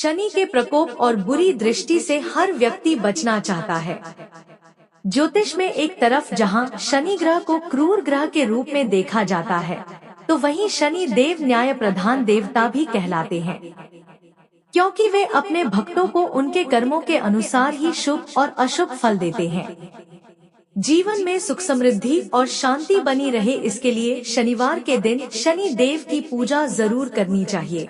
शनि के प्रकोप और बुरी दृष्टि से हर व्यक्ति बचना चाहता है। ज्योतिष में एक तरफ जहां शनि ग्रह को क्रूर ग्रह के रूप में देखा जाता है, तो वहीं शनि देव न्याय प्रधान देवता भी कहलाते हैं, क्योंकि वे अपने भक्तों को उनके कर्मों के अनुसार ही शुभ और अशुभ फल देते हैं। जीवन में सुख समृद्धि और शांति बनी रहे, इसके लिए शनिवार के दिन शनि देव की पूजा जरूर करनी चाहिए।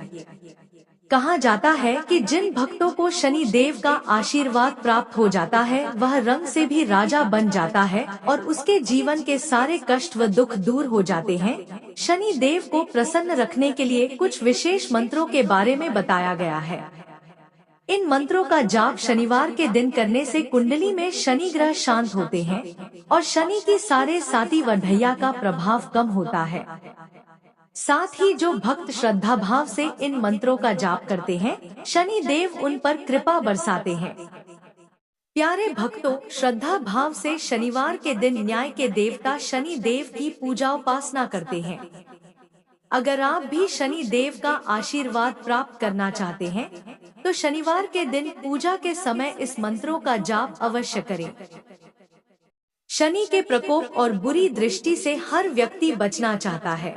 कहा जाता है कि जिन भक्तों को शनि देव का आशीर्वाद प्राप्त हो जाता है, वह रंग से भी राजा बन जाता है और उसके जीवन के सारे कष्ट व दुख दूर हो जाते हैं। शनि देव को प्रसन्न रखने के लिए कुछ विशेष मंत्रों के बारे में बताया गया है। इन मंत्रों का जाप शनिवार के दिन करने से कुंडली में शनि ग्रह शांत होते हैं और शनि की साढ़े साती व ढैया का प्रभाव कम होता है। साथ ही जो भक्त श्रद्धा भाव से इन मंत्रों का जाप करते हैं, शनि देव उन पर कृपा बरसाते हैं। प्यारे भक्तों, श्रद्धा भाव से शनिवार के दिन न्याय के देवता शनि देव की पूजा उपासना करते हैं। अगर आप भी शनि देव का आशीर्वाद प्राप्त करना चाहते हैं, तो शनिवार के दिन पूजा के समय इस मंत्रों का जाप अवश्य करें। शनि के प्रकोप और बुरी दृष्टि से हर व्यक्ति बचना चाहता है।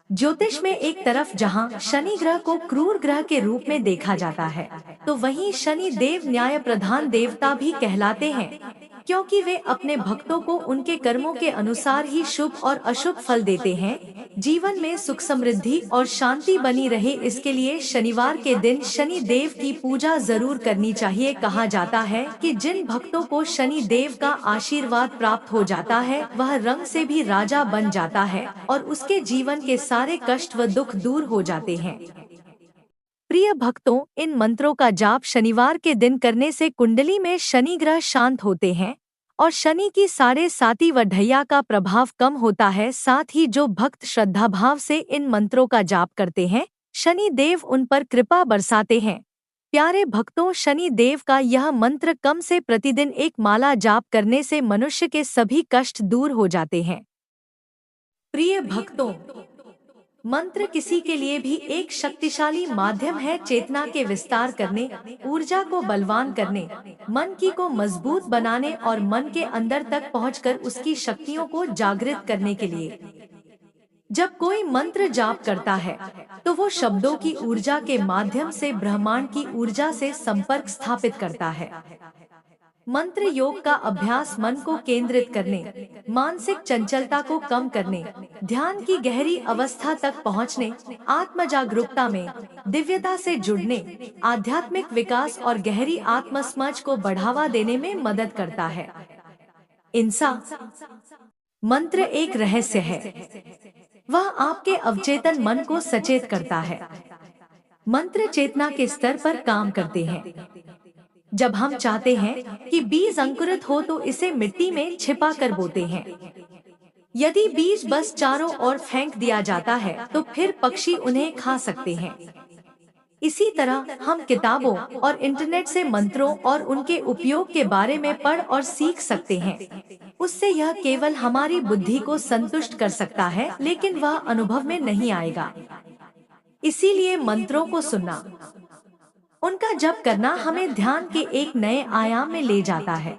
ज्योतिष में एक तरफ जहां शनि ग्रह को क्रूर ग्रह के रूप में देखा जाता है, तो वहीं शनि देव न्याय प्रधान देवता भी कहलाते हैं, क्योंकि वे अपने भक्तों को उनके कर्मों के अनुसार ही शुभ और अशुभ फल देते हैं। जीवन में सुख समृद्धि और शांति बनी रहे, इसके लिए शनिवार के दिन शनि देव की पूजा जरूर करनी चाहिए। कहा जाता है कि जिन भक्तों को शनि देव का आशीर्वाद प्राप्त हो जाता है, वह रंग से भी राजा बन जाता है और उसके जीवन के सारे कष्ट व दुख दूर हो जाते हैं। प्रिय भक्तों, इन मंत्रों का जाप शनिवार के दिन करने से कुंडली में शनि ग्रह शांत होते हैं और शनि की साढ़े साती व ढैया का प्रभाव कम होता है। साथ ही जो भक्त श्रद्धा भाव से इन मंत्रों का जाप करते हैं, शनि देव उन पर कृपा बरसाते हैं। प्यारे भक्तों, शनि देव का यह मंत्र कम से प्रतिदिन एक माला जाप करने से मनुष्य के सभी कष्ट दूर हो जाते हैं। प्रिय भक्तों, मंत्र किसी के लिए भी एक शक्तिशाली माध्यम है चेतना के विस्तार करने, ऊर्जा को बलवान करने, मन की को मजबूत बनाने और मन के अंदर तक पहुंचकर उसकी शक्तियों को जागृत करने के लिए। जब कोई मंत्र जाप करता है, तो वो शब्दों की ऊर्जा के माध्यम से ब्रह्मांड की ऊर्जा से संपर्क स्थापित करता है। मंत्र योग का अभ्यास मन को केंद्रित करने, मानसिक चंचलता को कम करने, ध्यान की गहरी अवस्था तक पहुंचने, आत्म जागरूकता में दिव्यता से जुड़ने, आध्यात्मिक विकास और गहरी आत्मसमझ को बढ़ावा देने में मदद करता है। इंसान मंत्र एक रहस्य है, वह आपके अवचेतन मन को सचेत करता है। मंत्र चेतना के स्तर पर काम करते हैं। जब हम चाहते हैं कि बीज अंकुरित हो, तो इसे मिट्टी में छिपा कर बोते हैं। यदि बीज बस चारों ओर फेंक दिया जाता है, तो फिर पक्षी उन्हें खा सकते हैं। इसी तरह हम किताबों और इंटरनेट से मंत्रों और उनके उपयोग के बारे में पढ़ और सीख सकते हैं। उससे यह केवल हमारी बुद्धि को संतुष्ट कर सकता है, लेकिन वह अनुभव में नहीं आएगा। इसीलिए मंत्रों को सुनना, उनका जप करना हमें ध्यान के एक नए आयाम में ले जाता है।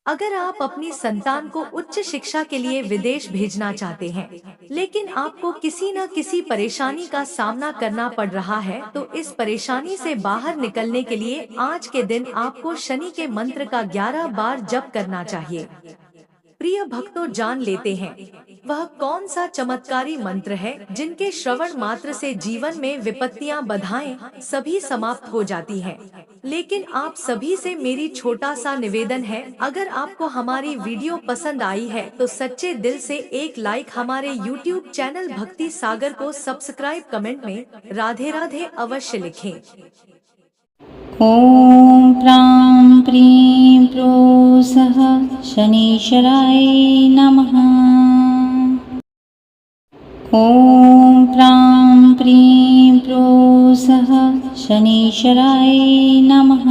अगर आप अपनी संतान को उच्च शिक्षा के लिए विदेश भेजना चाहते हैं, लेकिन आपको किसी न किसी परेशानी का सामना करना पड़ रहा है, तो इस परेशानी से बाहर निकलने के लिए आज के दिन आपको शनि के मंत्र का 11 बार जप करना चाहिए। प्रिय भक्तों, जान लेते हैं वह कौन सा चमत्कारी मंत्र है जिनके श्रवण मात्र से जीवन में विपत्तियां बाधाएं सभी समाप्त हो जाती हैं। लेकिन आप सभी से मेरी छोटा सा निवेदन है, अगर आपको हमारी वीडियो पसंद आई है तो सच्चे दिल से एक लाइक, हमारे YouTube चैनल भक्ति सागर को सब्सक्राइब, कमेंट में राधे राधे अवश्य लिखें। ॐ प्रां प्रीं प्रोसः शनीश्वराय नमः। ॐ प्रां प्रीं प्रोसः शनीश्वराय नमः।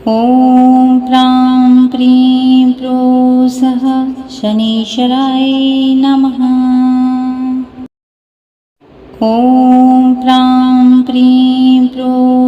ॐ प्रां प्रीं प्रोसः शनीश्वराय नमः। ॐ प्रां